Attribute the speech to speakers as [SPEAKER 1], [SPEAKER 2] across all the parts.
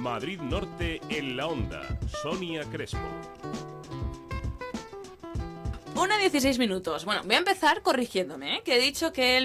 [SPEAKER 1] Madrid Norte en la Onda. Sonia Crespo.
[SPEAKER 2] 1:16. Bueno, voy a empezar corrigiéndome, que he dicho que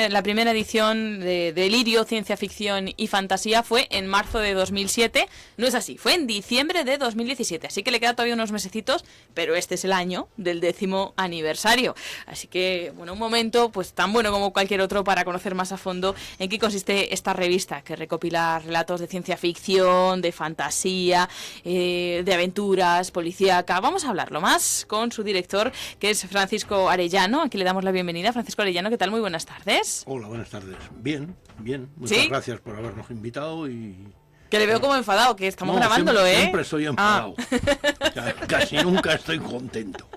[SPEAKER 2] la primera edición de Delirio, Ciencia Ficción y Fantasía fue en marzo de 2007. No es así, fue en diciembre de 2017, así que le queda todavía unos mesecitos, pero este es el año del 10º aniversario. Así que, bueno, un momento pues tan bueno como cualquier otro para conocer más a fondo en qué consiste esta revista, que recopila relatos de ciencia ficción, de fantasía, de aventuras, policíaca. Vamos a hablarlo más con su director, que es Francisco Arellano. Aquí le damos la bienvenida. Francisco Arellano, ¿qué tal? Muy buenas tardes.
[SPEAKER 3] Hola, buenas tardes. Bien. Muchas gracias por habernos invitado y...
[SPEAKER 2] Que le veo como enfadado, que estamos grabándolo,
[SPEAKER 3] siempre estoy enfadado. Casi nunca estoy contento.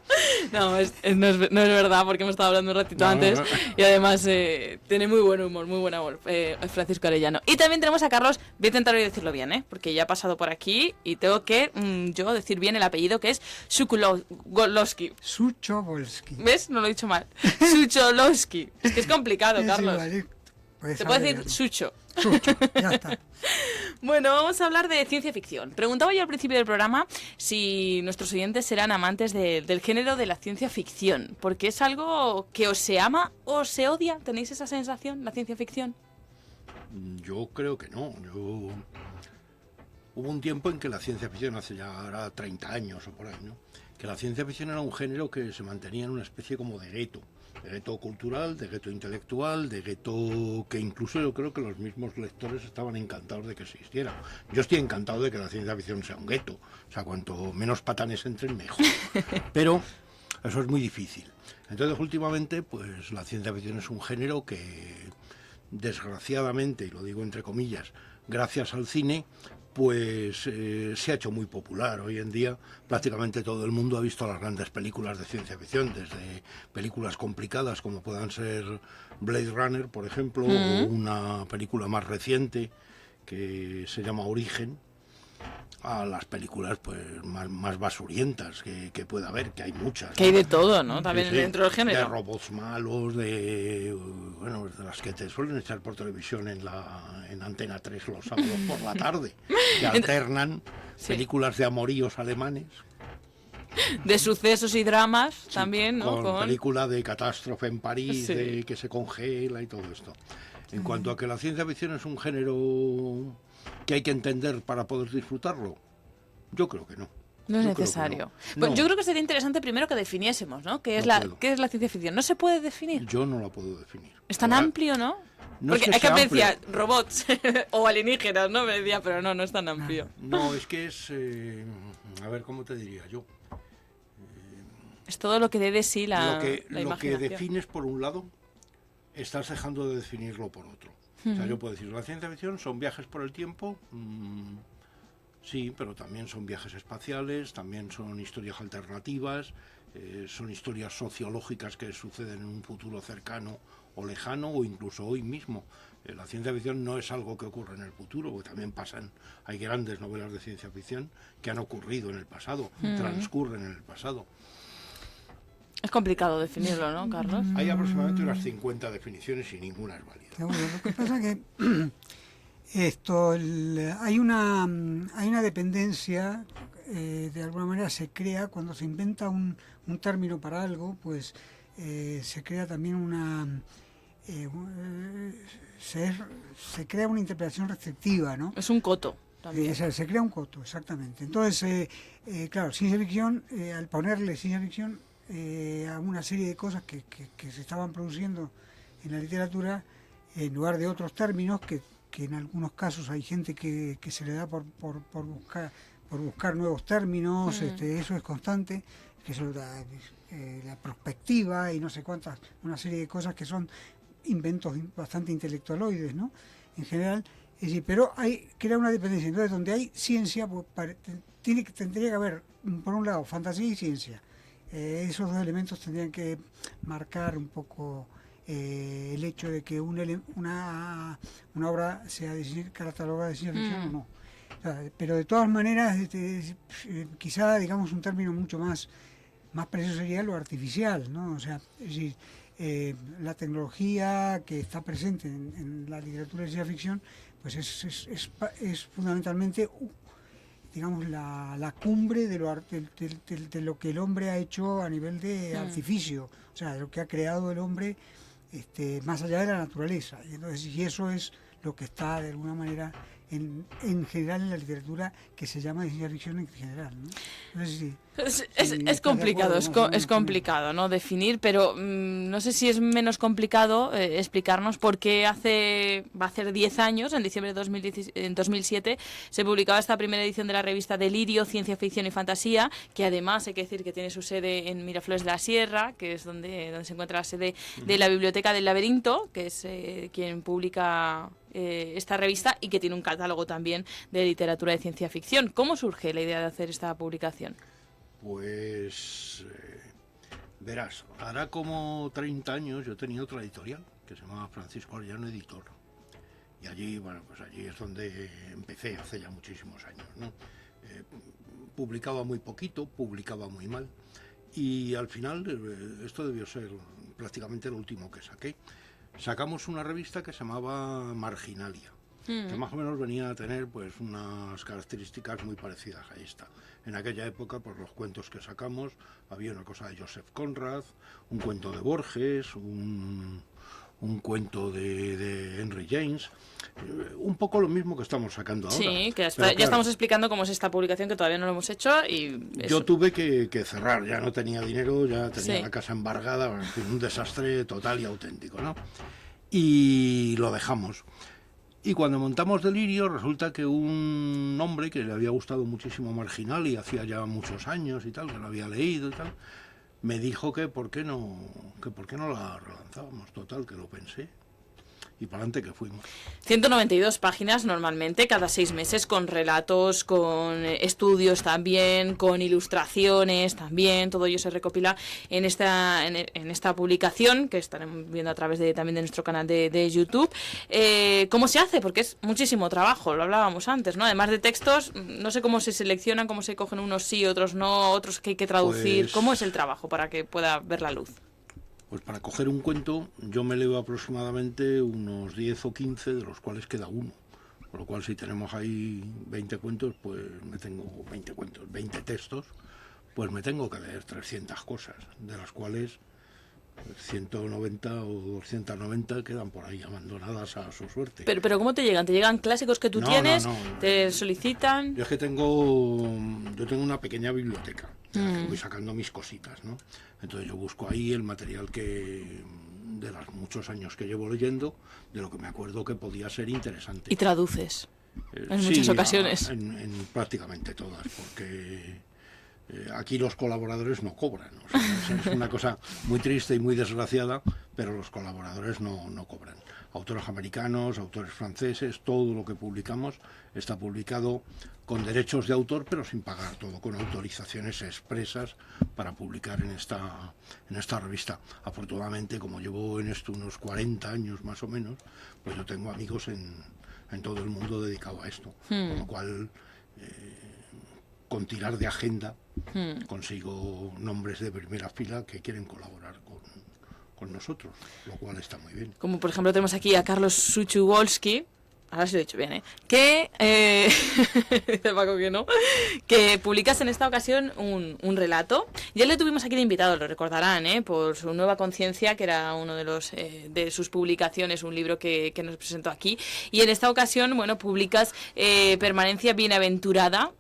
[SPEAKER 2] No es verdad, porque hemos estado hablando un ratito antes. Y además tiene muy buen humor, muy buen amor, Francisco Arellano. Y también tenemos a Carlos, voy a intentar hoy decirlo bien, porque ya ha pasado por aquí y tengo que yo decir bien el apellido, que es Sucholowski.
[SPEAKER 4] Sucholowski.
[SPEAKER 2] ¿Ves? No lo he dicho mal. Sucholowski. Es que es complicado, Carlos.
[SPEAKER 4] Sí, vale. Pues
[SPEAKER 2] te puedo decir Sucho.
[SPEAKER 4] Sucho, ya está.
[SPEAKER 2] Bueno, vamos a hablar de ciencia ficción. Preguntaba yo al principio del programa si nuestros oyentes serán amantes del género de la ciencia ficción, porque es algo que o se ama o se odia. ¿Tenéis esa sensación, la ciencia ficción?
[SPEAKER 3] Yo creo que no. Hubo un tiempo en que la ciencia ficción, hace ya ahora 30 años o por ahí, ¿no?, que la ciencia ficción era un género que se mantenía en una especie como de gueto cultural, de gueto intelectual, de gueto que incluso yo creo que los mismos lectores estaban encantados de que existiera. Yo estoy encantado de que la ciencia ficción sea un gueto, o sea, cuanto menos patanes entren, mejor. Pero eso es muy difícil. Entonces, últimamente, pues la ciencia ficción es un género que, desgraciadamente, y lo digo entre comillas, gracias al cine, pues se ha hecho muy popular. Hoy en día prácticamente todo el mundo ha visto las grandes películas de ciencia ficción, desde películas complicadas como puedan ser Blade Runner, por ejemplo, o una película más reciente que se llama Origen, a las películas pues más basurientas que pueda haber, que hay muchas.
[SPEAKER 2] Que hay de todo, ¿no? También
[SPEAKER 3] sí,
[SPEAKER 2] dentro del género.
[SPEAKER 3] De robots malos, de las que te suelen echar por televisión en Antena 3 los sábados por la tarde, que alternan películas de amoríos alemanes.
[SPEAKER 2] De sucesos y dramas, sí, también, ¿no?
[SPEAKER 3] Con película de catástrofe en París, sí, de que se congela y todo esto. En cuanto a que la ciencia ficción es un género que hay que entender para poder disfrutarlo, yo creo que no.
[SPEAKER 2] No es necesario. Pues yo creo que sería interesante primero que definiésemos, ¿no? ¿Qué es la ciencia ficción? ¿No se puede definir?
[SPEAKER 3] Yo no la puedo definir.
[SPEAKER 2] Es tan amplio, ¿no? Porque hay que me decía robots o alienígenas, ¿no? Me decía, pero no es tan amplio.
[SPEAKER 3] No, es que es... a ver, ¿cómo te diría yo?
[SPEAKER 2] Es todo lo que dé de sí la
[SPEAKER 3] imaginación. Lo que defines por un lado, estás dejando de definirlo por otro. O sea, yo puedo decir, la ciencia ficción son viajes por el tiempo, sí, pero también son viajes espaciales, también son historias alternativas, son historias sociológicas que suceden en un futuro cercano o lejano, o incluso hoy mismo. La ciencia ficción no es algo que ocurre en el futuro, porque también hay grandes novelas de ciencia ficción que han ocurrido en el pasado, transcurren en el pasado.
[SPEAKER 2] Es complicado definirlo, ¿no, Carlos?
[SPEAKER 3] Hay aproximadamente unas 50 definiciones y ninguna es válida.
[SPEAKER 4] Bueno, lo que pasa es que hay una dependencia, de alguna manera se crea, cuando se inventa un término para algo, pues se crea también se crea una interpretación restrictiva, ¿no?
[SPEAKER 2] Es un coto.
[SPEAKER 4] Se crea un coto, exactamente. Entonces, claro, ciencia ficción, al ponerle ciencia ficción a una serie de cosas que se estaban produciendo en la literatura, en lugar de otros términos que en algunos casos hay gente que se le da por buscar nuevos términos, eso es constante, que eso la perspectiva y no sé cuántas, una serie de cosas que son inventos bastante intelectualoides, ¿no? En general, es decir, pero crea una dependencia. Entonces, donde hay ciencia, pues, tendría que haber, por un lado, fantasía y ciencia. Esos dos elementos tendrían que marcar un poco el hecho de que una obra sea catalogada de ciencia ficción o no. O sea, pero de todas maneras, quizá, digamos, un término mucho más preciso sería lo artificial, ¿no? O sea, es decir, la tecnología que está presente en la literatura de ciencia ficción, pues es fundamentalmente, digamos, la cumbre de lo que el hombre ha hecho a nivel de artificio, o sea, de lo que ha creado el hombre más allá de la naturaleza. Y entonces, y eso es lo que está de alguna manera en general en la literatura, que se llama de ciencia ficción en general, ¿no? No sé si
[SPEAKER 2] Es complicado, es complicado, ¿no?, definir, pero no sé si es menos complicado explicarnos por qué va a hacer 10 años, en diciembre de 2007, se publicaba esta primera edición de la revista Delirio, Ciencia Ficción y Fantasía, que además hay que decir que tiene su sede en Miraflores de la Sierra, que es donde se encuentra la sede de la Biblioteca del Laberinto, que es quien publica esta revista, y que tiene un catálogo también de literatura de ciencia ficción. ¿Cómo surge la idea de hacer esta publicación?
[SPEAKER 3] Pues verás, hará como 30 años yo tenía otra editorial que se llamaba Francisco Arellano Editor. Y allí, bueno, pues allí es donde empecé hace ya muchísimos años, ¿no? Publicaba muy poquito, publicaba muy mal. Y al final, esto debió ser prácticamente lo último que saqué. Sacamos una revista que se llamaba Marginalia, que más o menos venía a tener pues unas características muy parecidas a esta. En aquella época, por los cuentos que sacamos, había una cosa de Joseph Conrad, un cuento de Borges, un cuento de Henry James, un poco lo mismo que estamos sacando ahora.
[SPEAKER 2] Sí, que ya estamos explicando cómo es esta publicación, que todavía no lo hemos hecho. Y
[SPEAKER 3] yo tuve que cerrar, ya no tenía dinero, ya tenía la casa embargada, un desastre total y auténtico, ¿no? Y lo dejamos. Y cuando montamos Delirio, resulta que un hombre que le había gustado muchísimo Marginal, y hacía ya muchos años y tal, que lo había leído y tal, me dijo que por qué no la relanzábamos. Total, que lo pensé. Y para adelante que fuimos.
[SPEAKER 2] 192 páginas normalmente, cada 6 meses, con relatos, con estudios también, con ilustraciones también. Todo ello se recopila en esta publicación, que estaremos viendo a través también de nuestro canal de YouTube. ¿Cómo se hace? Porque es muchísimo trabajo, lo hablábamos antes, ¿no? Además de textos, no sé cómo se seleccionan, cómo se cogen unos sí, otros no, otros que hay que traducir. Pues, ¿cómo es el trabajo para que pueda ver la luz?
[SPEAKER 3] Pues para coger un cuento yo me leo aproximadamente unos 10 o 15, de los cuales queda uno. Por lo cual, si tenemos ahí 20 cuentos, pues me tengo 20 textos, pues me tengo que leer 300 cosas, de las cuales 190 o 290 quedan por ahí abandonadas a su suerte.
[SPEAKER 2] Pero ¿cómo te llegan? ¿Te llegan clásicos que tú tienes? No. ¿Te solicitan?
[SPEAKER 3] Yo es que tengo una pequeña biblioteca, de la que voy sacando mis cositas, ¿no? Entonces yo busco ahí el material de los muchos años que llevo leyendo, de lo que me acuerdo que podía ser interesante.
[SPEAKER 2] ¿Y traduces? En muchas ocasiones.
[SPEAKER 3] En prácticamente todas, porque aquí los colaboradores no cobran. O sea, es una cosa muy triste y muy desgraciada, pero los colaboradores no cobran. Autores americanos, autores franceses, todo lo que publicamos está publicado con derechos de autor, pero sin pagar, todo con autorizaciones expresas para publicar en esta revista. Afortunadamente, como llevo en esto unos 40 años más o menos, pues yo tengo amigos en todo el mundo dedicado a esto, con lo cual con tirar de agenda consigo nombres de primera fila que quieren colaborar con nosotros, lo cual está muy bien.
[SPEAKER 2] Como por ejemplo tenemos aquí a Carlos Suchuwolski, ahora sí lo he dicho bien, que dice Paco que no, que publicas en esta ocasión un relato. Ya le tuvimos aquí de invitado, lo recordarán, por su Nueva Conciencia, que era uno de sus publicaciones, un libro que nos presentó aquí. Y en esta ocasión, bueno, publicas Permanencia Bienaventurada,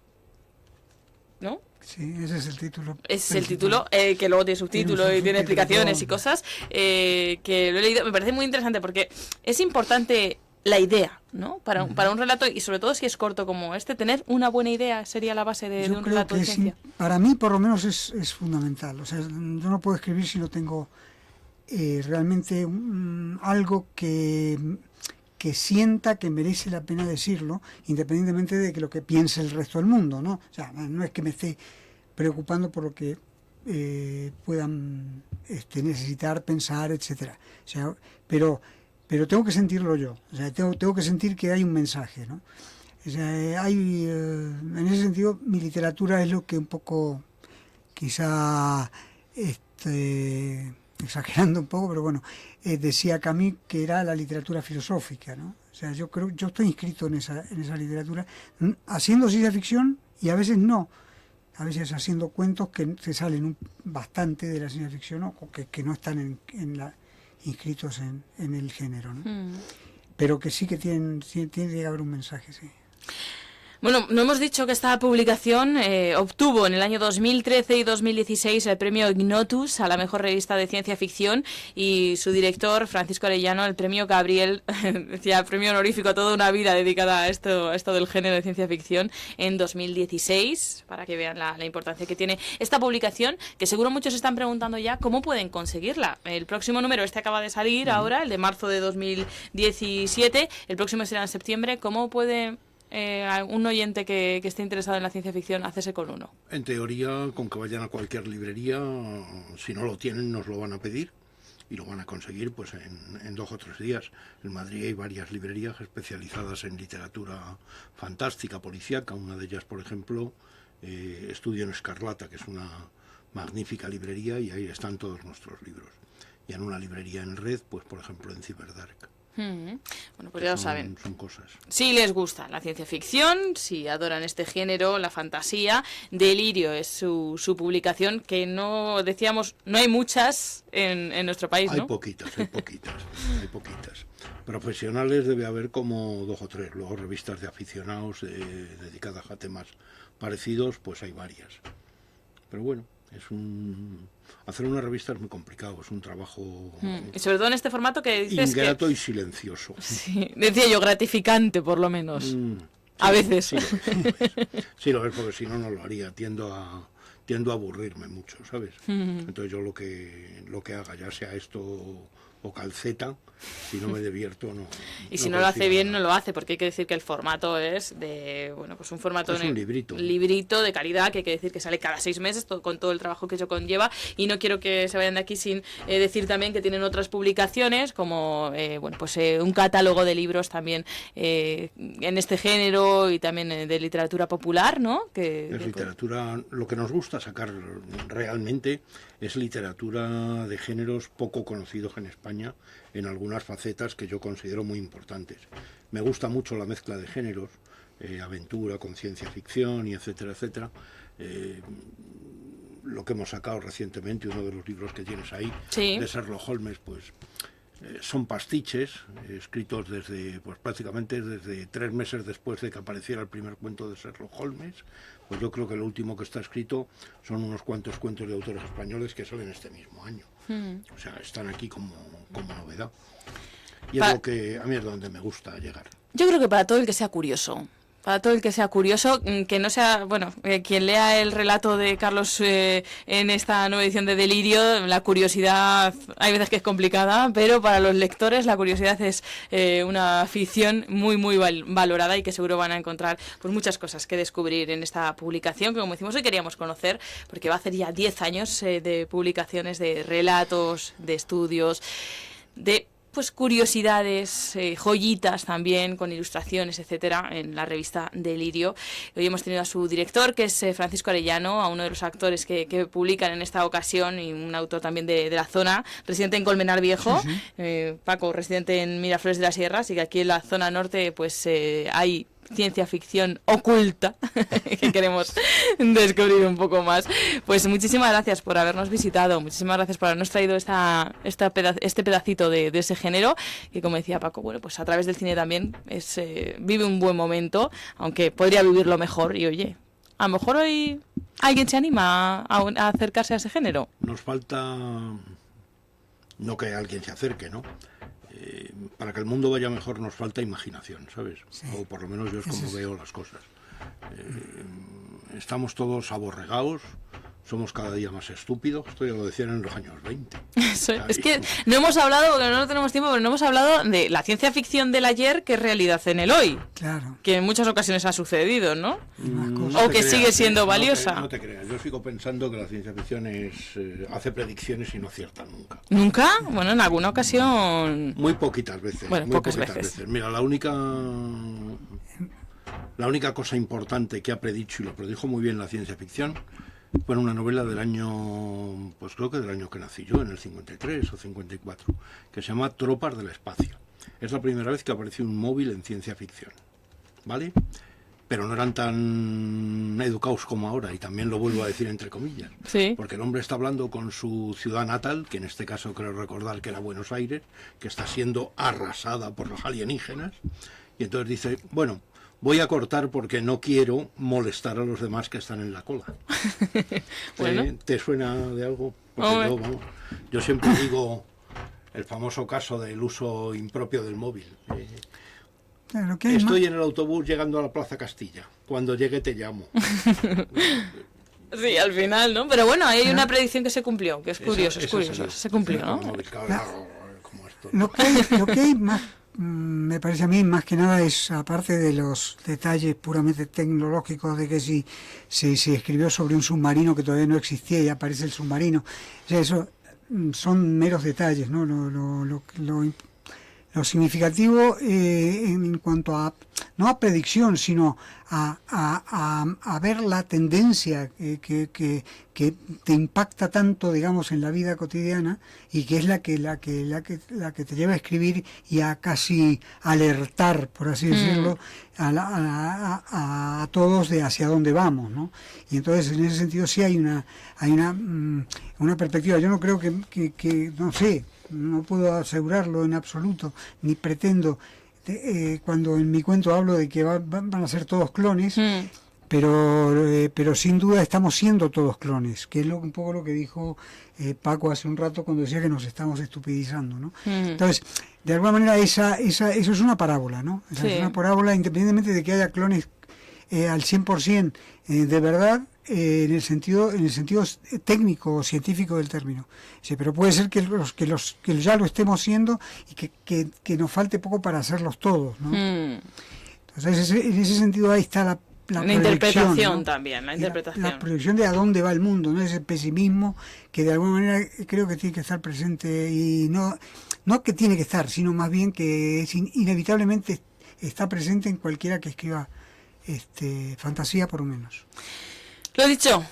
[SPEAKER 2] ¿no?
[SPEAKER 4] Sí, ese es el título.
[SPEAKER 2] Es el título, que luego tiene subtítulo y tiene explicaciones y cosas, que lo he leído. Me parece muy interesante porque es importante la idea, ¿no? Para un relato, y sobre todo si es corto como este, tener una buena idea sería la base de un relato de ciencia.
[SPEAKER 4] Para mí, por lo menos, es fundamental. O sea, yo no puedo escribir si no tengo realmente algo que sienta que merece la pena decirlo, independientemente de que lo que piense el resto del mundo, ¿no? O sea, no es que me esté preocupando por lo que puedan necesitar, pensar, etcétera. O sea, pero tengo que sentirlo yo. O sea, tengo que sentir que hay un mensaje, ¿no? O sea, en ese sentido, mi literatura es lo que un poco, quizá, exagerando un poco, pero bueno, decía Camus que era la literatura filosófica, ¿no? O sea, yo estoy inscrito en esa literatura, haciendo ciencia ficción y a veces no. A veces haciendo cuentos que se salen bastante de la ciencia ficción o que no están inscritos en el género, ¿no? Pero que sí que tiene que haber un mensaje, sí.
[SPEAKER 2] Bueno, no hemos dicho que esta publicación obtuvo en el año 2013 y 2016 el premio Ignotus a la mejor revista de ciencia ficción, y su director, Francisco Arellano, el premio Gabriel, decía, premio honorífico a toda una vida dedicada a esto del género de ciencia ficción en 2016, para que vean la importancia que tiene esta publicación, que seguro muchos se están preguntando ya cómo pueden conseguirla. El próximo número, acaba de salir ahora, el de marzo de 2017, el próximo será en septiembre. ¿Cómo puede un oyente que esté interesado en la ciencia ficción hacerse con uno?
[SPEAKER 3] En teoría, con que vayan a cualquier librería, si no lo tienen, nos lo van a pedir y lo van a conseguir pues en 2 o 3 días. En Madrid hay varias librerías especializadas en literatura fantástica, policíaca. Una de ellas, por ejemplo, Estudio en Escarlata, que es una magnífica librería, y ahí están todos nuestros libros. Y en una librería en red, pues por ejemplo en Cyberdark.
[SPEAKER 2] Bueno, pues ya lo saben.
[SPEAKER 3] Son cosas.
[SPEAKER 2] Si les gusta la ciencia ficción, si adoran este género, la fantasía, Delirio es su publicación, que no hay muchas en nuestro país, ¿no?
[SPEAKER 3] Hay poquitas. Profesionales debe haber como 2 o 3. Luego revistas de aficionados dedicadas a temas parecidos, pues hay varias. Pero bueno, hacer una revista es muy complicado, es un trabajo
[SPEAKER 2] y sobre todo en este formato que dices
[SPEAKER 3] ingrato y silencioso.
[SPEAKER 2] Sí, decía yo, gratificante por lo menos.
[SPEAKER 3] Sí,
[SPEAKER 2] a veces.
[SPEAKER 3] Sí lo es, porque si no lo haría. Tiendo a aburrirme mucho, ¿sabes? Entonces yo lo que haga, ya sea esto o calceta, si no me divierto, no.
[SPEAKER 2] Y si no lo hace bien, no lo hace, porque hay que decir que el formato es un formato,
[SPEAKER 3] es un
[SPEAKER 2] librito de calidad, que hay que decir que sale cada 6 meses, con todo el trabajo que eso conlleva, y no quiero que se vayan de aquí sin decir también que tienen otras publicaciones, como un catálogo de libros también en este género, y también de literatura popular, ¿no?
[SPEAKER 3] Literatura, lo que nos gusta sacar realmente es literatura de géneros poco conocidos en España, en algunas facetas que yo considero muy importantes. Me gusta mucho la mezcla de géneros, aventura con ciencia ficción y etcétera, etcétera. Lo que hemos sacado recientemente, uno de los libros que tienes ahí, sí, de Sherlock Holmes, pues son pastiches escritos prácticamente desde 3 meses después de que apareciera el primer cuento de Sherlock Holmes. Pues yo creo que lo último que está escrito son unos cuantos cuentos de autores españoles que salen este mismo año. O sea, están aquí como novedad. Y es lo que a mí es donde me gusta llegar.
[SPEAKER 2] Yo creo que para todo el que sea curioso. Para todo el que sea curioso, que no sea, quien lea el relato de Carlos en esta nueva edición de Delirio, la curiosidad hay veces que es complicada, pero para los lectores la curiosidad es una afición muy, muy valorada, y que seguro van a encontrar pues muchas cosas que descubrir en esta publicación, que como decimos hoy queríamos conocer, porque va a hacer ya 10 años de publicaciones, de relatos, de estudios, de curiosidades, joyitas también, con ilustraciones, etcétera, en la revista Delirio. Hoy hemos tenido a su director, que es Francisco Arellano, a uno de los actores que publican en esta ocasión, y un autor también de la zona, residente en Colmenar Viejo, sí. Paco, residente en Miraflores de la Sierra, así que aquí en la zona norte pues hay ciencia ficción oculta que queremos descubrir un poco más. Pues muchísimas gracias por habernos visitado, muchísimas gracias por habernos traído este pedacito de ese género, que como decía Paco, pues a través del cine también vive un buen momento, aunque podría vivirlo mejor, y oye, a lo mejor hoy alguien se anima a acercarse a ese género.
[SPEAKER 3] Nos falta, no que alguien se acerque, ¿no? Para que el mundo vaya mejor nos falta imaginación, ¿sabes? Sí. O por lo menos yo es como veo las cosas. Estamos todos aborregados, somos cada día más estúpidos. Esto ya lo decían en los años 20.
[SPEAKER 2] Es que no hemos hablado, porque no tenemos tiempo, pero no hemos hablado de la ciencia ficción del ayer, que es realidad en el hoy.
[SPEAKER 4] Claro.
[SPEAKER 2] Que en muchas ocasiones ha sucedido, ¿no? O que sigue siendo valiosa.
[SPEAKER 3] No te creas, yo sigo pensando que la ciencia ficción hace predicciones y no acierta nunca.
[SPEAKER 2] ¿Nunca? Bueno, en alguna ocasión...
[SPEAKER 3] Muy poquitas veces.
[SPEAKER 2] Bueno,
[SPEAKER 3] muy
[SPEAKER 2] pocas veces.
[SPEAKER 3] Mira, la única cosa importante que ha predicho, y lo predijo muy bien la ciencia ficción, Bueno, una novela del año, pues creo que del año que nací yo, en el 53 o 54, que se llama Tropas del Espacio. Es la primera vez que aparece un móvil en ciencia ficción, ¿vale? Pero no eran tan educados como ahora, y también lo vuelvo a decir entre comillas,
[SPEAKER 2] Sí.
[SPEAKER 3] porque el hombre está hablando con su ciudad natal, que en este caso creo recordar que era Buenos Aires, que está siendo arrasada por los alienígenas, y entonces dice, bueno, voy a cortar porque no quiero molestar a los demás que están en la cola.
[SPEAKER 2] Bueno.
[SPEAKER 3] ¿Te suena de algo? Porque
[SPEAKER 2] Hombre.
[SPEAKER 3] yo siempre digo el famoso caso del uso impropio del móvil.
[SPEAKER 4] Claro, lo que hay
[SPEAKER 3] Estoy en el autobús llegando a la Plaza Castilla. Cuando llegue te llamo.
[SPEAKER 2] Sí, al final, ¿no? Pero bueno, ahí hay una predicción que se cumplió, que es curioso, es
[SPEAKER 3] Esa
[SPEAKER 2] curioso.
[SPEAKER 3] salió.
[SPEAKER 2] Se cumplió, ¿no?
[SPEAKER 3] El móvil, claro, como esto.
[SPEAKER 4] Lo que hay más, me parece a mí, más que nada es, aparte de los detalles puramente tecnológicos de que si se escribió sobre un submarino que todavía no existía y aparece el submarino, o sea, eso son meros detalles, ¿no? Lo significativo en cuanto a, no a predicción, sino a ver la tendencia que te impacta tanto, digamos, en la vida cotidiana, y que es la que te lleva a escribir y a casi alertar, por así decirlo, a todos de hacia dónde vamos, ¿no? Y entonces en ese sentido sí hay una perspectiva. Yo no creo que no sé, no puedo asegurarlo en absoluto, ni pretendo, cuando en mi cuento hablo de que van a ser todos clones, pero sin duda estamos siendo todos clones, que es un poco lo que dijo Paco hace un rato cuando decía que nos estamos estupidizando, ¿no? Entonces, de alguna manera eso es una parábola, ¿no? O sea,
[SPEAKER 2] Sí.
[SPEAKER 4] es una parábola, independientemente de que haya clones al 100% de verdad, en el sentido técnico o científico del término. Sí, pero puede ser que ya lo estemos siendo y que nos falte poco para hacerlos todos, ¿no? Entonces, en ese sentido ahí está la
[SPEAKER 2] interpretación,
[SPEAKER 4] ¿no?
[SPEAKER 2] también, la
[SPEAKER 4] Y
[SPEAKER 2] interpretación.
[SPEAKER 4] La proyección de a dónde va el mundo, ¿no? Ese pesimismo que de alguna manera creo que tiene que estar presente, y no que tiene que estar, sino más bien que inevitablemente está presente en cualquiera que escriba fantasía, por lo menos.
[SPEAKER 2] Lo dicho,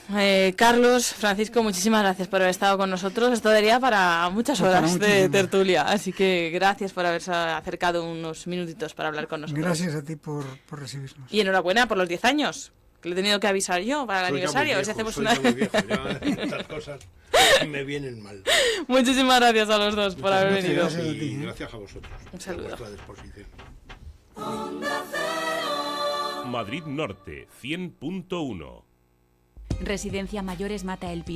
[SPEAKER 2] Carlos, Francisco, muchísimas gracias por haber estado con nosotros. Esto daría para muchas
[SPEAKER 4] Pues para
[SPEAKER 2] horas de
[SPEAKER 4] muchísimo.
[SPEAKER 2] tertulia, así que gracias por haberse acercado unos minutitos para hablar con nosotros.
[SPEAKER 4] Gracias a ti por recibirnos.
[SPEAKER 2] Y enhorabuena por los 10 años, que lo he tenido que avisar yo para el
[SPEAKER 3] Soy ya muy
[SPEAKER 2] aniversario. A ver si
[SPEAKER 3] viejo,
[SPEAKER 2] hacemos
[SPEAKER 3] soy
[SPEAKER 2] una...
[SPEAKER 3] ya muy viejo, ya estas cosas me vienen mal.
[SPEAKER 2] Muchísimas gracias a los dos por
[SPEAKER 3] Muchas
[SPEAKER 2] haber
[SPEAKER 3] gracias,
[SPEAKER 2] venido.
[SPEAKER 4] Gracias a ti,
[SPEAKER 3] y gracias a vosotros
[SPEAKER 2] Un saludo.
[SPEAKER 3] por vuestra disposición.
[SPEAKER 1] Madrid Norte 100.1.
[SPEAKER 5] Residencia Mayores Mata El Pino.